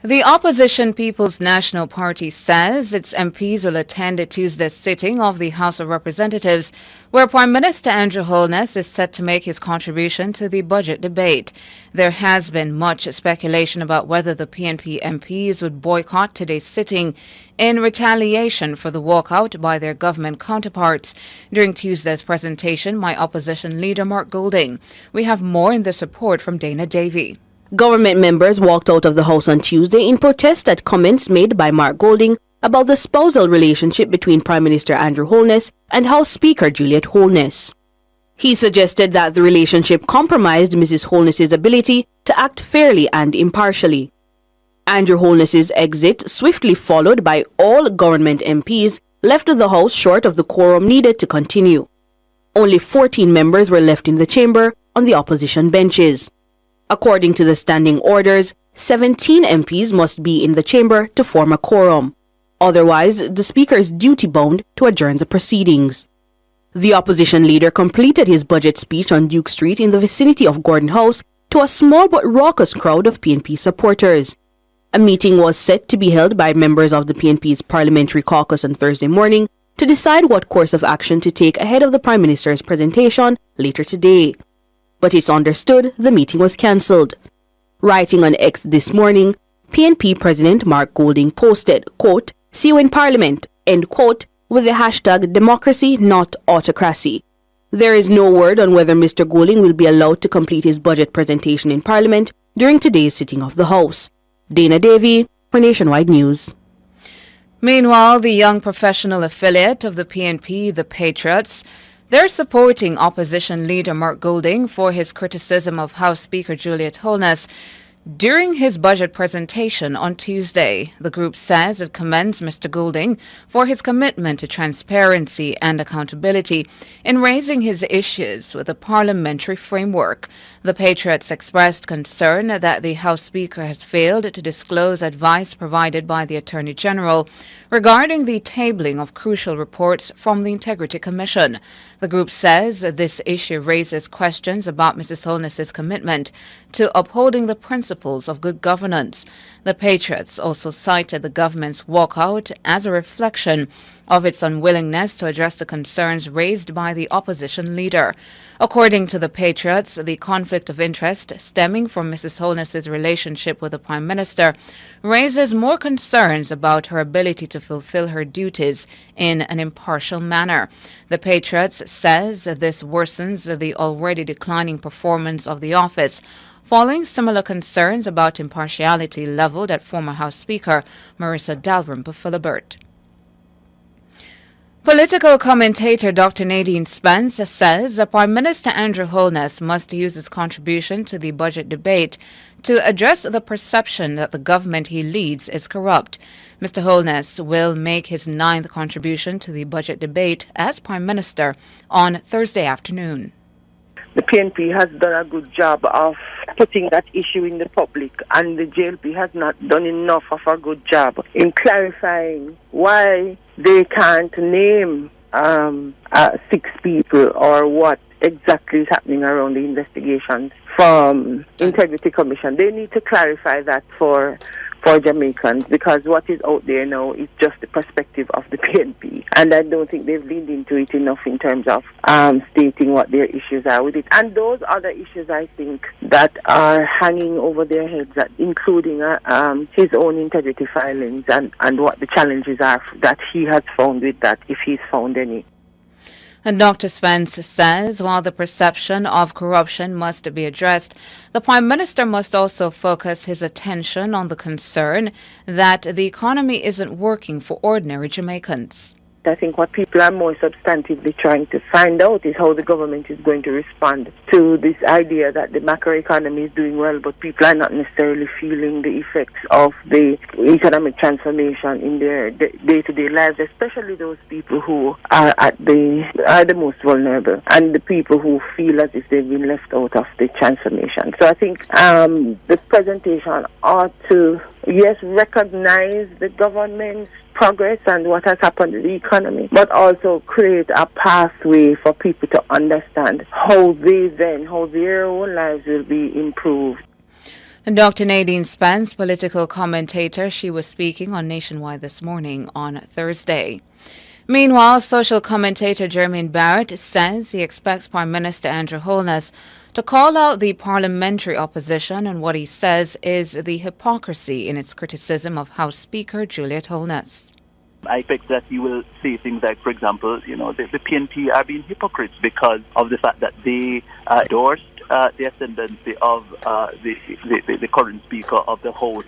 The opposition People's National Party says its MPs will attend Tuesday's sitting of the House of Representatives, where Prime Minister Andrew Holness is set to make his contribution to the budget debate. There has been much speculation about whether the PNP MPs would boycott today's sitting in retaliation for the walkout by their government counterparts. During Tuesday's presentation, my opposition leader Mark Golding. We have more in this report from Davy. Government members walked out of the House on Tuesday in protest at comments made by Mark Golding about the spousal relationship between Prime Minister Andrew Holness and House Speaker Juliet Holness. He suggested that the relationship compromised Mrs. Holness's ability to act fairly and impartially. Andrew Holness's exit, swiftly followed by all government MPs, left the House short of the quorum needed to continue. Only 14 members were left in the chamber on the opposition benches. According to the standing orders, 17 MPs must be in the chamber to form a quorum. Otherwise, the Speaker is duty-bound to adjourn the proceedings. The opposition leader completed his budget speech on Duke Street in the vicinity of Gordon House to a small but raucous crowd of PNP supporters. A meeting was set to be held by members of the PNP's parliamentary caucus on Thursday morning to decide what course of action to take ahead of the Prime Minister's presentation later today. But it's understood the meeting was cancelled. Writing on X this morning, PNP President Mark Golding posted, quote, "See you in Parliament," end quote, with the hashtag democracy, not autocracy. There is no word on whether Mr. Golding will be allowed to complete his budget presentation in Parliament during today's sitting of the House. Davy for Nationwide News. Meanwhile, the young professional affiliate of the PNP, the Patriots, they're supporting opposition leader Mark Golding for his criticism of House Speaker Juliet Holness during his budget presentation on Tuesday. The group says it commends Mr. Golding for his commitment to transparency and accountability in raising his issues with the parliamentary framework. The Patriots expressed concern that the House Speaker has failed to disclose advice provided by the Attorney General regarding the tabling of crucial reports from the Integrity Commission. The group says this issue raises questions about Mrs. Holness's commitment to upholding the principles of good governance. The Patriots also cited the government's walkout as a reflection of its unwillingness to address the concerns raised by the opposition leader. According to the Patriots, the conflict of interest stemming from Mrs. Holness's relationship with the Prime Minister raises more concerns about her ability to fulfill her duties in an impartial manner. The Patriots says this worsens the already declining performance of the office, following similar concerns about impartiality leveled at former House Speaker Marissa Dalrymple-Philibert. Political commentator Dr. Naena Spence says Prime Minister Andrew Holness must use his contribution to the budget debate to address the perception that the government he leads is corrupt. Mr. Holness will make his 9th contribution to the budget debate as Prime Minister on Thursday afternoon. The PNP has done a good job of putting that issue in the public, and the JLP has not done enough of a good job in clarifying why they can't name 6 people or what exactly is happening around the investigations from Integrity Commission. They need to clarify that for Jamaicans, because what is out there now is just the perspective of the PNP, and I don't think they've leaned into it enough in terms of stating what their issues are with it. And those other issues, I think, that are hanging over their heads, that including his own integrity filings and what the challenges are that he has found with that, if he's found any. And Dr. Spence says while the perception of corruption must be addressed, the Prime Minister must also focus his attention on the concern that the economy isn't working for ordinary Jamaicans. I think what people are more substantively trying to find out is how the government is going to respond to this idea that the macroeconomy is doing well, but people are not necessarily feeling the effects of the economic transformation in their day-to-day lives, especially those people who are the most vulnerable and the people who feel as if they've been left out of the transformation. So I think the presentation ought to, yes, recognize the government's progress and what has happened to the economy, but also create a pathway for people to understand how their own lives will be improved. Dr. Nadine Spence, political commentator, she was speaking on Nationwide this morning on Thursday. Meanwhile, social commentator Jermaine Barrett says he expects Prime Minister Andrew Holness to call out the parliamentary opposition on what he says is the hypocrisy in its criticism of House Speaker Juliet Holness. I expect that you will say things like, for example, the PNP are being hypocrites because of the fact that they endorsed the ascendancy of the current Speaker of the House,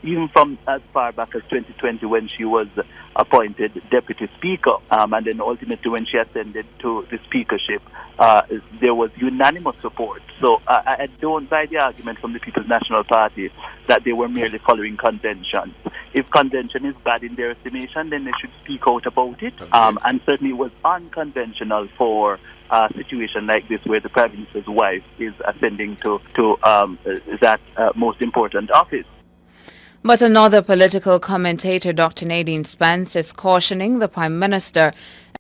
even from as far back as 2020 when she was appointed Deputy Speaker, and then ultimately when she ascended to the speakership, there was unanimous support. So I don't buy the argument from the People's National Party that they were merely following convention. If convention is bad in their estimation, then they should speak out about it. And certainly it was unconventional for a situation like this where the Prime Minister's wife is ascending to that most important office. But another political commentator, Dr. Nadine Spence, is cautioning the Prime Minister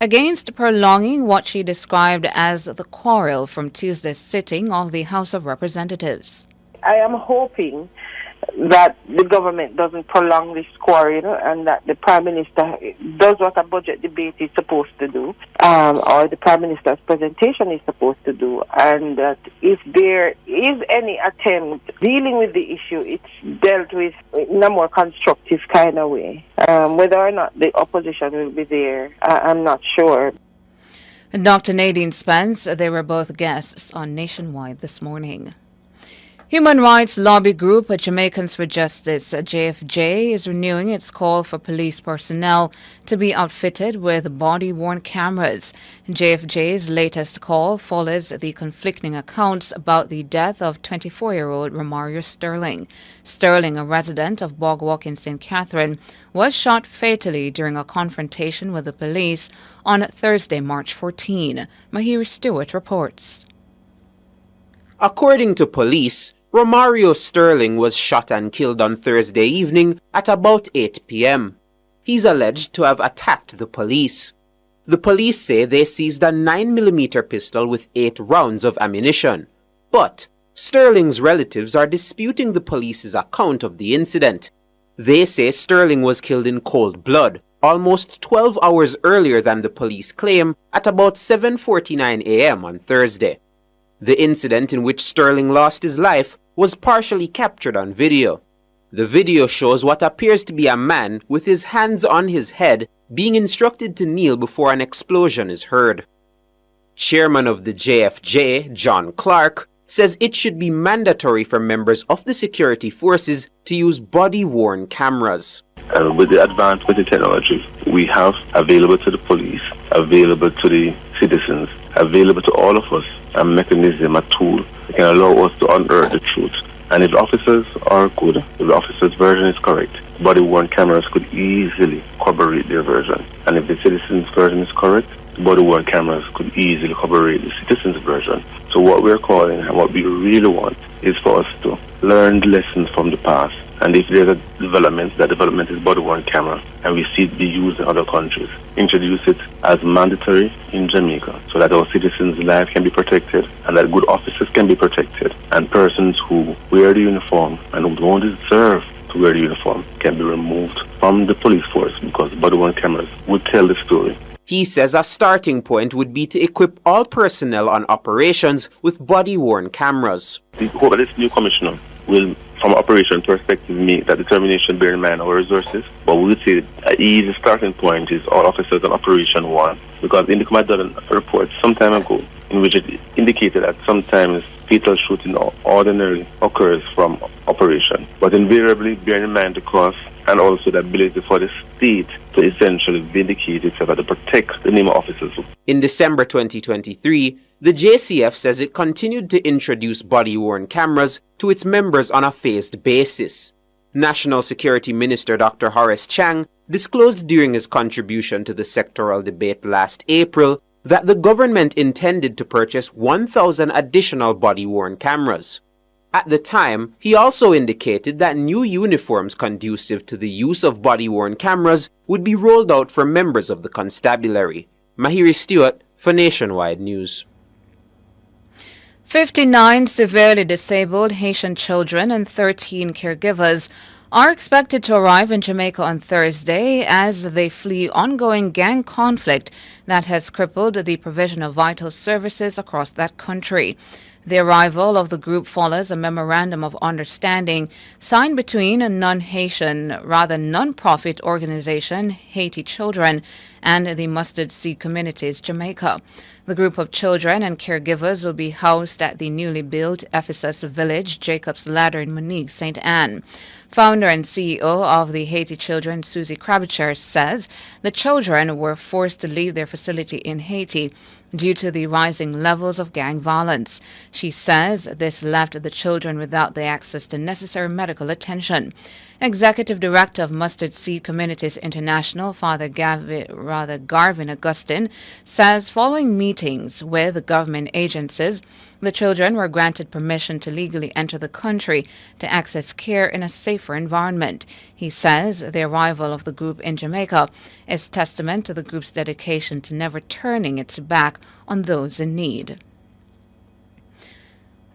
against prolonging what she described as the quarrel from Tuesday's sitting of the House of Representatives. I am hoping that the government doesn't prolong this quarrel and that the Prime Minister does what a budget debate is supposed to do, or the Prime Minister's presentation is supposed to do, and that if there is any attempt dealing with the issue, it's dealt with in a more constructive kind of way. Whether or not the opposition will be there, I'm not sure. Dr. Nadine Spence, they were both guests on Nationwide this morning. Human rights lobby group Jamaicans for Justice, JFJ, is renewing its call for police personnel to be outfitted with body-worn cameras. JFJ's latest call follows the conflicting accounts about the death of 24-year-old Romario Sterling. Sterling, a resident of Bogwalk in St. Catherine, was shot fatally during a confrontation with the police on Thursday, March 14. Mahiri Stewart reports. According to police, Romario Sterling was shot and killed on Thursday evening at about 8 p.m. He's alleged to have attacked the police. The police say they seized a 9mm pistol with 8 rounds of ammunition. But Sterling's relatives are disputing the police's account of the incident. They say Sterling was killed in cold blood, almost 12 hours earlier than the police claim, at about 7:49 a.m. on Thursday. The incident in which Sterling lost his life was partially captured on video. The video shows what appears to be a man with his hands on his head being instructed to kneel before an explosion is heard. Chairman of the JFJ, John Clark, says it should be mandatory for members of the security forces to use body-worn cameras. With the advancement in technology we have available to the police, available to the citizens, available to all of us, a mechanism, a tool that can allow us to unearth the truth. And if the officers are good, if the officer's version is correct, body-worn cameras could easily corroborate their version. And if the citizen's version is correct, body-worn cameras could easily corroborate the citizen's version. So what we're calling and what we really want is for us to learn lessons from the past. And if there's a development, that development is body-worn camera, and we see it be used in other countries, introduce it as mandatory in Jamaica so that our citizens' lives can be protected and that good officers can be protected, and persons who wear the uniform and who don't deserve to wear the uniform can be removed from the police force because body-worn cameras would tell the story. He says a starting point would be to equip all personnel on operations with body-worn cameras. We hope that this new commissioner will, from an operation perspective, make that determination bear in mind our resources. But we would say an easy starting point is all officers on Operation 1. Because in the Command report some time ago, in which it indicated that sometimes fatal shooting ordinarily occurs from operation. But invariably, bear in mind the cost and also the ability for the state to essentially vindicate itself and to protect the name of officers. In December 2023, the JCF says it continued to introduce body-worn cameras to its members on a phased basis. National Security Minister Dr. Horace Chang disclosed during his contribution to the sectoral debate last April that the government intended to purchase 1,000 additional body-worn cameras. At the time, he also indicated that new uniforms conducive to the use of body-worn cameras would be rolled out for members of the constabulary. Mahiri Stewart for Nationwide News. 59 severely disabled Haitian children and 13 caregivers are expected to arrive in Jamaica on Thursday as they flee ongoing gang conflict that has crippled the provision of vital services across that country. The arrival of the group follows a memorandum of understanding signed between a non-profit organization, Haiti Children, and the Mustard Seed Communities Jamaica. The group of children and caregivers will be housed at the newly built Ephesus Village, Jacob's Ladder in Monique, St. Anne. Founder and CEO of the Haiti Children, Susie Crabcher, says the children were forced to leave their facility in Haiti due to the rising levels of gang violence. She says this left the children without the access to necessary medical attention. Executive Director of Mustard Seed Communities International, Father Garvin Augustine, says following meetings with government agencies, the children were granted permission to legally enter the country to access care in a safer environment. He says the arrival of the group in Jamaica is testament to the group's dedication to never turning its back on those in need.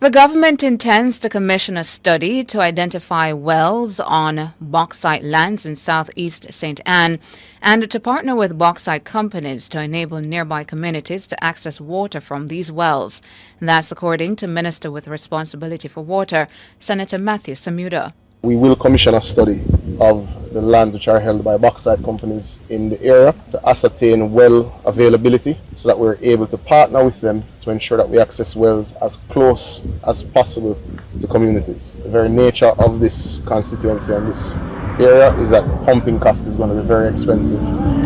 The government intends to commission a study to identify wells on bauxite lands in southeast St. Anne and to partner with bauxite companies to enable nearby communities to access water from these wells. That's according to Minister with Responsibility for Water, Senator Matthew Samuda. We will commission a study of the lands which are held by bauxite companies in the area to ascertain well availability so that we're able to partner with them to ensure that we access wells as close as possible to communities. The very nature of this constituency and this area is that pumping cost is going to be very expensive,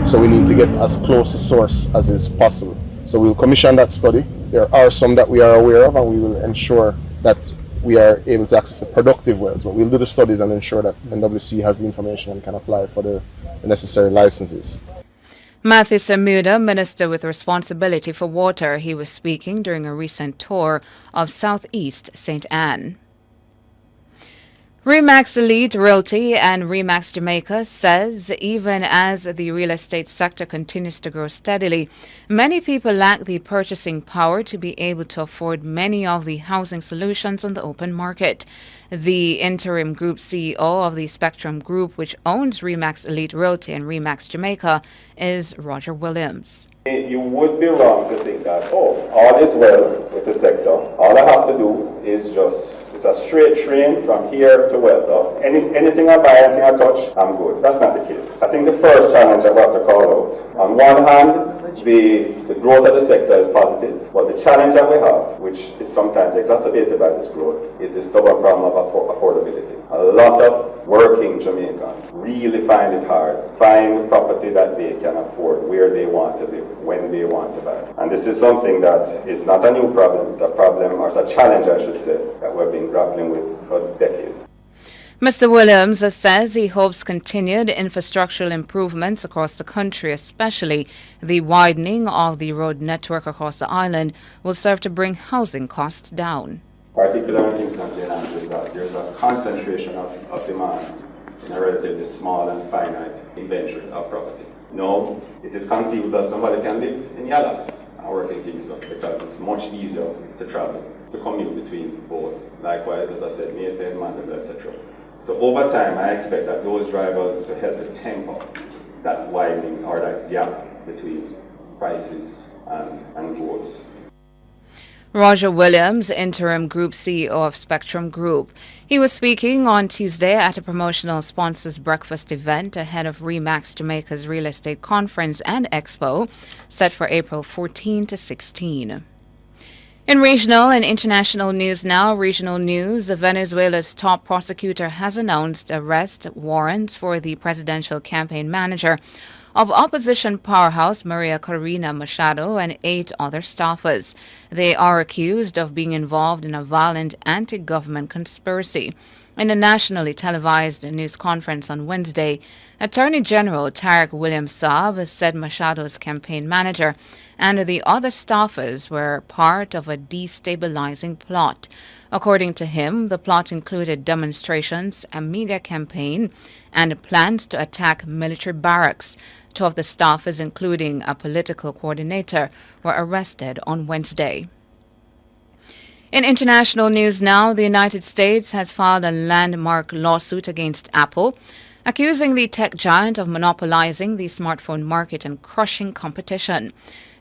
so we need to get as close a source as is possible. So we'll commission that study. There are some that we are aware of, and we will ensure that we are able to access the productive wells, but we'll do the studies and ensure that NWC has the information and can apply for the necessary licenses. Matthew Samuda, Minister with Responsibility for Water, he was speaking during a recent tour of southeast St. Anne. Remax Elite Realty and Remax Jamaica says even as the real estate sector continues to grow steadily, many people lack the purchasing power to be able to afford many of the housing solutions on the open market. The interim group CEO of the Spectrum Group, which owns Remax Elite Realty and Remax Jamaica, is Roger Williams. You would be wrong to think that, all is well with the sector. All I have to do is it's a straight train from here to Welter. Anything I buy, anything I touch, I'm good. That's not the case. I think the first challenge I have to call out, on one hand, the growth of the sector is positive, but the challenge that we have, which is sometimes exacerbated by this growth, is the stubborn problem of affordability. A lot of working Jamaicans really find it hard to find property that they can afford where they want to live, when they want to buy. And this is something that is not a new problem. It's a problem, or it's a challenge, I should say, that we've been grappling with for decades. Mr. Williams says he hopes continued infrastructural improvements across the country, especially the widening of the road network across the island, will serve to bring housing costs down. Particularly in St. Anne is that there's a concentration of demand in a relatively small and finite inventory of property. No, it is conceivable that somebody can live in Yalas and work in Kingston because it's much easier to travel, to commute between both. Likewise, as I said, Mayfair, Mandeville, etc. So over time, I expect that those drivers to help to temper that widening or that gap between prices and goods. Roger Williams, interim group CEO of Spectrum Group. He was speaking on Tuesday at a promotional sponsors breakfast event ahead of Remax Jamaica's real estate conference and expo set for April 14 to 16. In regional and international news now, regional news, Venezuela's top prosecutor has announced arrest warrants for the presidential campaign manager of opposition powerhouse Maria Corina Machado and 8 other staffers. They are accused of being involved in a violent anti-government conspiracy. In a nationally televised news conference on Wednesday, Attorney General Tarek William Saab said Machado's campaign manager and the other staffers were part of a destabilizing plot. According to him, the plot included demonstrations, a media campaign, and plans to attack military barracks. 2 of the staffers, including a political coordinator, were arrested on Wednesday. In international news now, the United States has filed a landmark lawsuit against Apple, accusing the tech giant of monopolizing the smartphone market and crushing competition.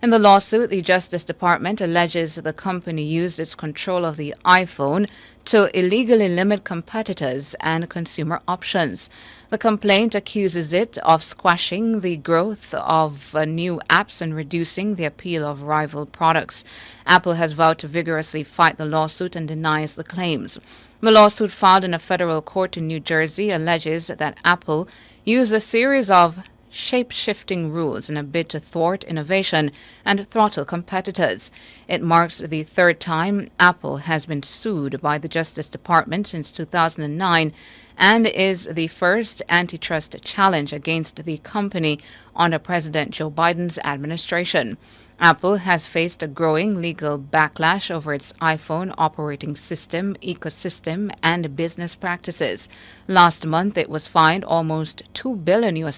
In the lawsuit, the Justice Department alleges the company used its control of the iPhone to illegally limit competitors and consumer options. The complaint accuses it of squashing the growth of new apps and reducing the appeal of rival products. Apple has vowed to vigorously fight the lawsuit and denies the claims. The lawsuit filed in a federal court in New Jersey alleges that Apple used a series of shape-shifting rules in a bid to thwart innovation and throttle competitors. It marks the third time Apple has been sued by the Justice Department since 2009 and is the first antitrust challenge against the company under President Joe Biden's administration. Apple has faced a growing legal backlash over its iPhone operating system, ecosystem, and business practices. Last month, it was fined almost $2 billion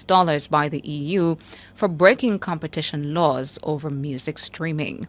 by the EU for breaking competition laws over music streaming.